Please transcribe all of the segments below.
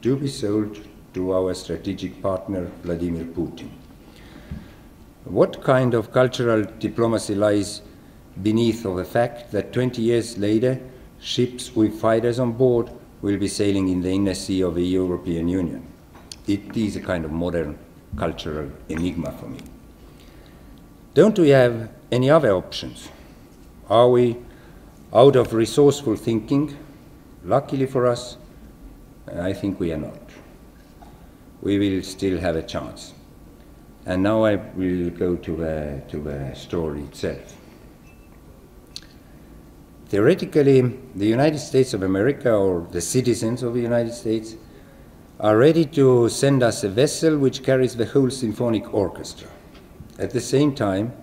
to be sold to our strategic partner, Vladimir Putin. What kind of cultural diplomacy lies beneath of the fact that 20 years later, ships with fighters on board will be sailing in the inner sea of the European Union? It is a kind of modern cultural enigma for me. Don't we have any other options? Are we out of resourceful thinking? Luckily for us, I think we are not. We will still have a chance. And now I will go to the story itself. Theoretically, the United States of America, or the citizens of the United States, are ready to send us a vessel which carries the whole symphonic orchestra. At the same time,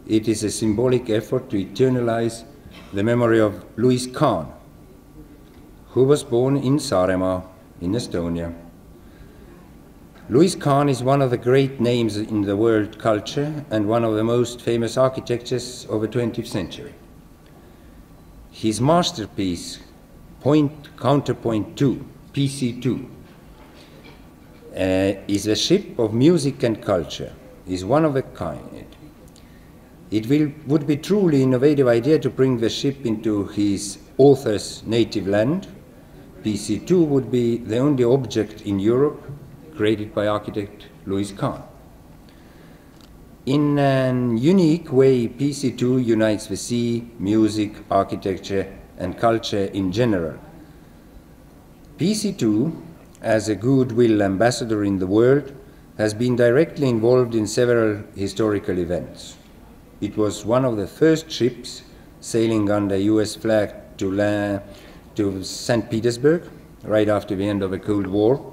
it is a symbolic effort to eternalize the memory of Louis Kahn, who was born in Saaremaa, in Estonia. Louis Kahn is one of the great names in the world culture and one of the most famous architects of the 20th century. His masterpiece, Point Counterpoint 2, PC2, is a ship of music and culture, is one of a kind. It would be truly innovative idea to bring the ship into his author's native land. PC2 would be the only object in Europe created by architect Louis Kahn. In an unique way, PC2 unites the sea, music, architecture, and culture in general. PC2, as a goodwill ambassador in the world, has been directly involved in several historical events. It was one of the first ships sailing under US flag to St. Petersburg, right after the end of the Cold War,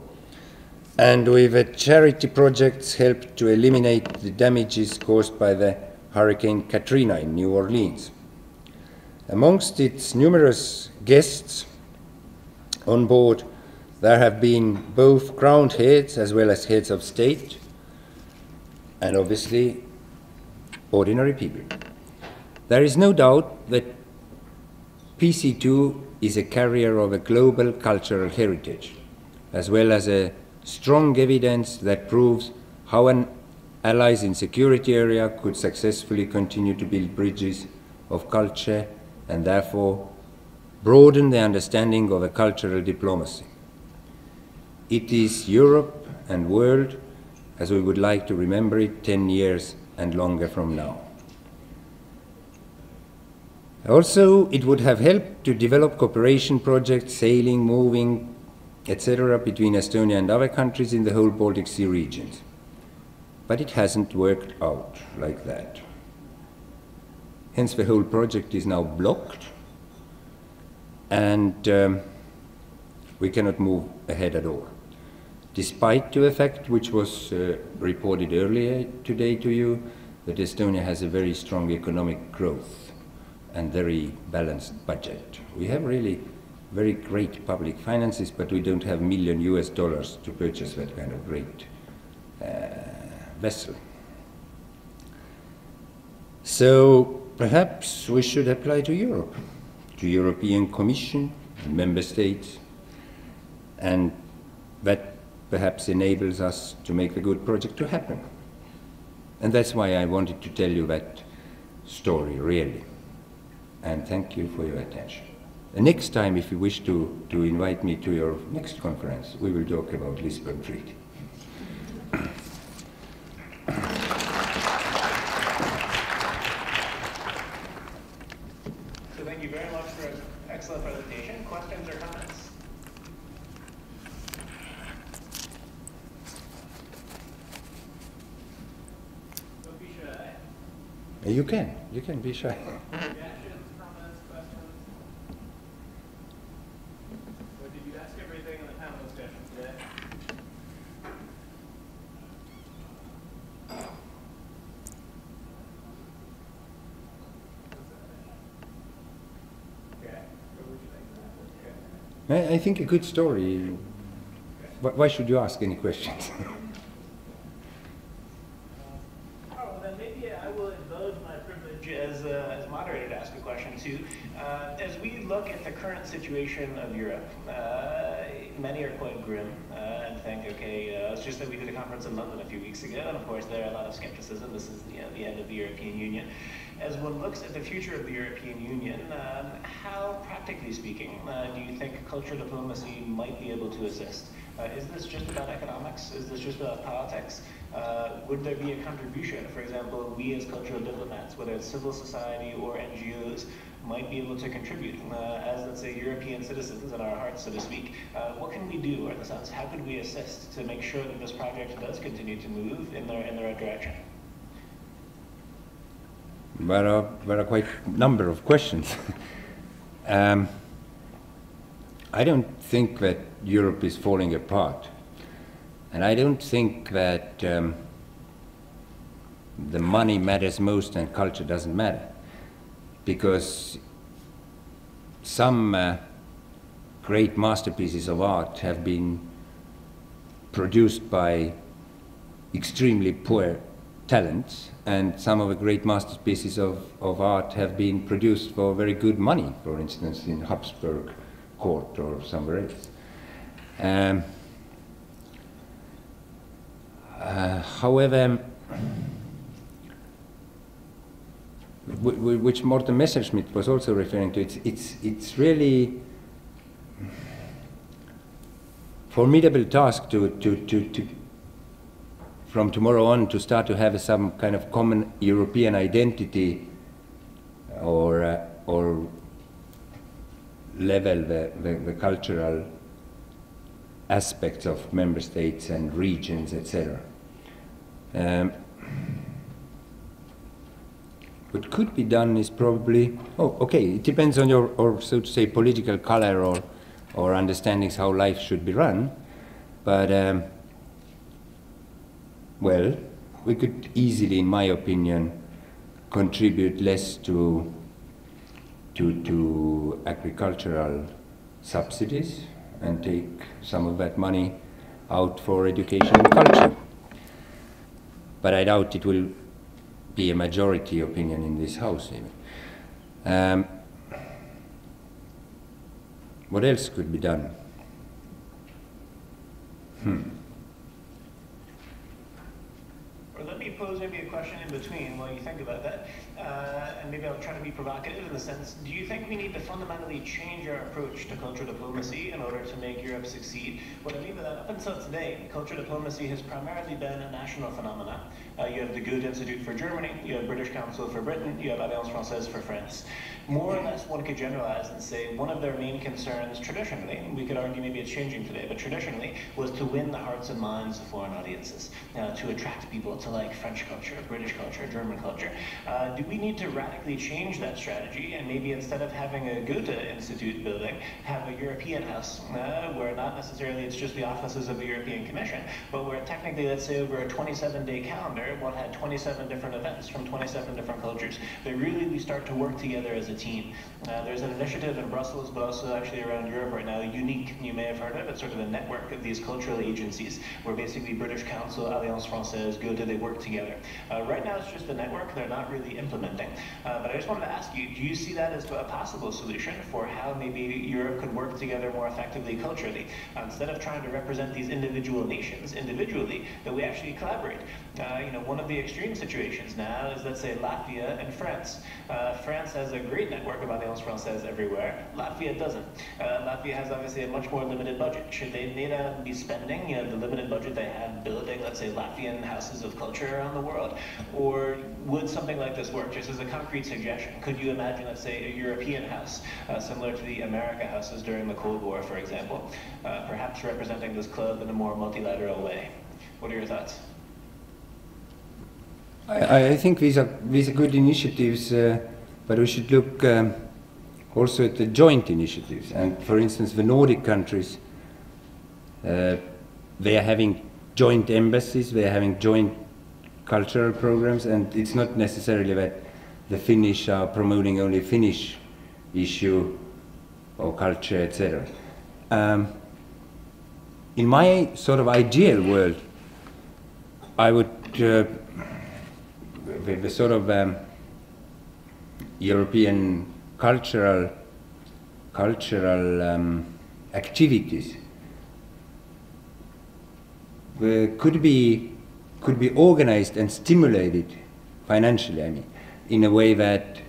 and with charity projects helped to eliminate the damages caused by the Hurricane Katrina in New Orleans. Amongst its numerous guests on board, there have been both crowned heads as well as heads of state, and obviously ordinary people. There is no doubt that PC2 is a carrier of a global cultural heritage, as well as a strong evidence that proves how an allies in security area could successfully continue to build bridges of culture and therefore broaden the understanding of a cultural diplomacy. It is Europe and world as we would like to remember it 10 years and longer from now. Also, it would have helped to develop cooperation projects, sailing, moving, etc. between Estonia and other countries in the whole Baltic Sea regions. But it hasn't worked out like that. Hence the whole project is now blocked and we cannot move ahead at all. Despite the fact, which was reported earlier today to you, that Estonia has a very strong economic growth and very balanced budget. We have really very great public finances, but we don't have $1 million to purchase that kind of great vessel. So perhaps we should apply to Europe, to European Commission, and member states, and that perhaps enables us to make the good project to happen. And that's why I wanted to tell you that story, really. And thank you for your attention. The next time, if you wish to invite me to your next conference, we will talk about Lisbon Treaty. So thank you very much for an excellent presentation. Questions or comments? Don't be shy. You can be shy. Reactions, comments, questions? Or did you ask everything in the panel discussion today? Okay. What would you think of that? Okay. I think a good story. Why should you ask any questions? As moderator to ask a question too. As we look at the current situation of Europe, many are quite grim and think, okay, it's just that we did a conference in London a few weeks ago, and of course there are a lot of skepticism. This is the end of the European Union. As one looks at the future of the European Union, how, practically speaking, do you think cultural diplomacy might be able to assist? Is this just about economics? Is this just about politics? Would there be a contribution? For example, we as cultural diplomats, whether it's civil society or NGOs, might be able to contribute as, let's say, European citizens in our hearts, so to speak. What can we do, or in the sense, how could we assist to make sure that this project does continue to move in the right direction? There are quite a number of questions. I don't think that Europe is falling apart. And I don't think that the money matters most and culture doesn't matter. Because some great masterpieces of art have been produced by extremely poor talents, and some of the great masterpieces of art have been produced for very good money, for instance in Habsburg court or somewhere else. However, which Morten Messerschmidt was also referring to, it's really formidable task to from tomorrow on to start to have some kind of common European identity or level the cultural aspects of member states and regions, etc. What could be done is probably, it depends on your, or so to say, political color or understandings how life should be run, but well, we could easily, in my opinion, contribute less to agricultural subsidies and take some of that money out for education and culture. But I doubt it will be a majority opinion in this House even. What else could be done? Or let me pose maybe a question in between while you think about that, and maybe I'll try to be provocative in the sense, do you think we need to fundamentally change our approach to cultural diplomacy in order to make Europe succeed? What I mean by that, up until today, cultural diplomacy has primarily been a national phenomenon. You have the Goethe Institute for Germany, you have British Council for Britain, you have Alliance Française for France. More or less, one could generalize and say one of their main concerns traditionally, we could argue maybe it's changing today, but traditionally was to win the hearts and minds of foreign audiences, to attract people to like French culture, British culture, German culture. Do we need to radically change that strategy and maybe instead of having a Goethe Institute building, have a European house where not necessarily it's just the offices of the European Commission, but where technically, let's say over a 27-day calendar, one had 27 different events from 27 different cultures. But really we start to work together as a team. There's an initiative in Brussels, but also actually around Europe right now, Unique, you may have heard of it. It's sort of a network of these cultural agencies where basically British Council, Alliance Française, Goethe, they work together. Right now it's just a network, they're not really implementing. But I just wanted to ask you, do you see that as a possible solution for how maybe Europe could work together more effectively culturally? Instead of trying to represent these individual nations individually, that we actually collaborate. One of the extreme situations now is, let's say, Latvia and France. France has a great network of Alliance Française everywhere. Latvia doesn't. Latvia has obviously a much more limited budget. Should they be spending the limited budget they have building, let's say, Latvian houses of culture around the world? Or would something like this work? Just as a concrete suggestion, could you imagine, let's say, a European house, similar to the America houses during the Cold War, for example, perhaps representing this club in a more multilateral way? What are your thoughts? I think these are good initiatives, but we should look also at the joint initiatives. And for instance, the Nordic countries, they are having joint embassies, they are having joint cultural programs, and it's not necessarily that the Finnish are promoting only Finnish issue or culture, etc. In my sort of ideal world, I would the sort of European cultural activities could be organized and stimulated financially, I mean, in a way that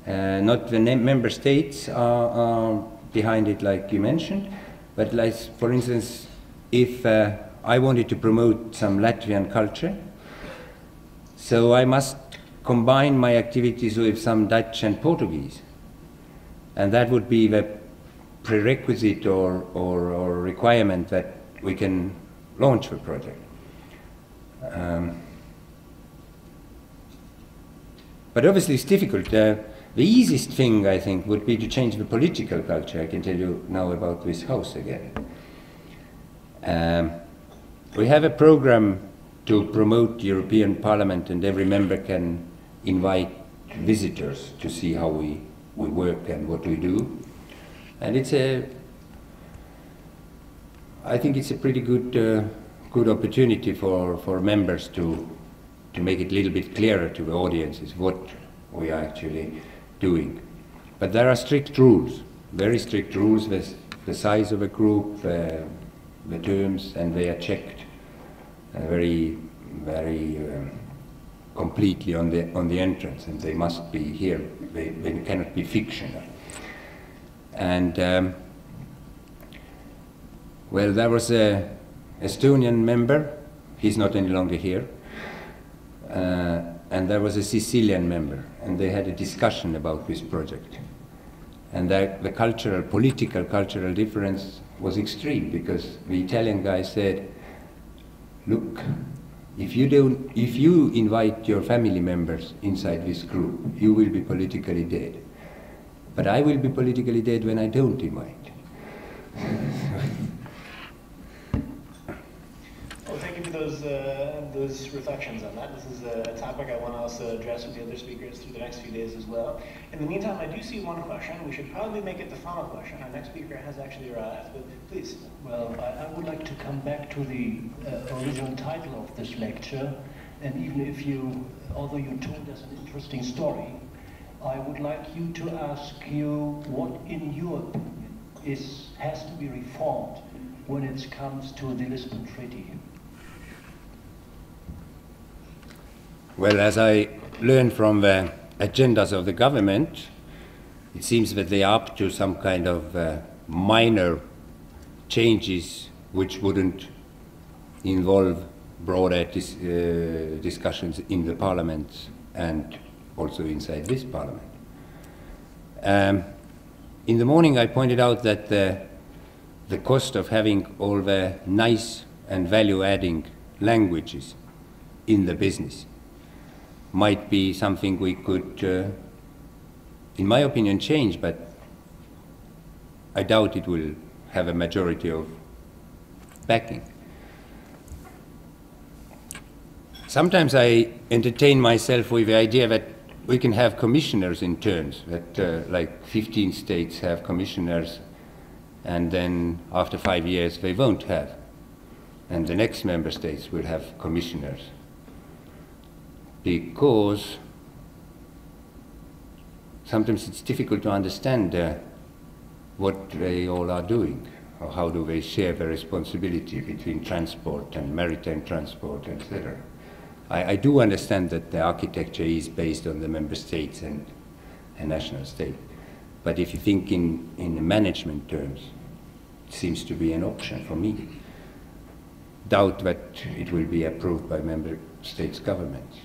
not the member states are behind it like you mentioned, but like, for instance, if I wanted to promote some Latvian culture, so I must combine my activities with some Dutch and Portuguese. And that would be the prerequisite or requirement that we can launch the project. But obviously it's difficult. The easiest thing, I think, would be to change the political culture. I can tell you now about this house again. We have a program to promote European Parliament, and every member can invite visitors to see how we work and what we do. And I think it's a pretty good opportunity for members to make it a little bit clearer to the audiences what we are actually doing. But there are strict rules, very strict rules, with the size of a group, the terms, and they are checked very completely on the entrance, and they must be here. They cannot be fictional. And well, there was a Estonian member. He's not any longer here. And there was a Sicilian member, and they had a discussion about this project. And the political cultural difference was extreme, because the Italian guy said, look, if you invite your family members inside this group, you will be politically dead. But I will be politically dead when I don't invite. Well, thank you for those reflections on that. This is a topic I want to also address with the other speakers through the next few days as well. In the meantime, I do see one question. We should probably make it the final question. Our next speaker has actually arrived, but please. Well, I would like to come back to the original title of this lecture, and even if although you told us an interesting story, I would like you to ask you what, in your opinion, has to be reformed when it comes to the Lisbon Treaty. Well, as I learned from the agendas of the government, it seems that they are up to some kind of minor changes which wouldn't involve broader discussions in the parliament and also inside this parliament. In the morning I pointed out that the cost of having all the nice and value-adding languages in the business might be something we could, in my opinion, change, but I doubt it will have a majority of backing. Sometimes I entertain myself with the idea that we can have commissioners in turns, that like 15 states have commissioners, and then after 5 years they won't have, and the next member states will have commissioners. Because sometimes it's difficult to understand what they all are doing, or how do they share the responsibility between transport and maritime transport, etc. I do understand that the architecture is based on the member states and a national state, but if you think in management terms, it seems to be an option for me. Doubt that it will be approved by member states' governments.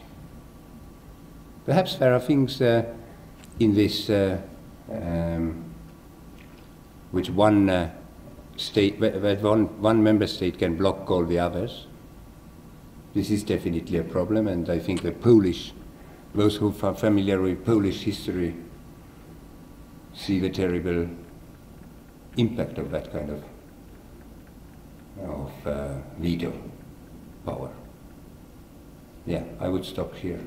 Perhaps there are things in this which one state, that one member state can block all the others. This is definitely a problem, and I think the Polish, those who are familiar with Polish history, see the terrible impact of that kind of veto power. Yeah, I would stop here.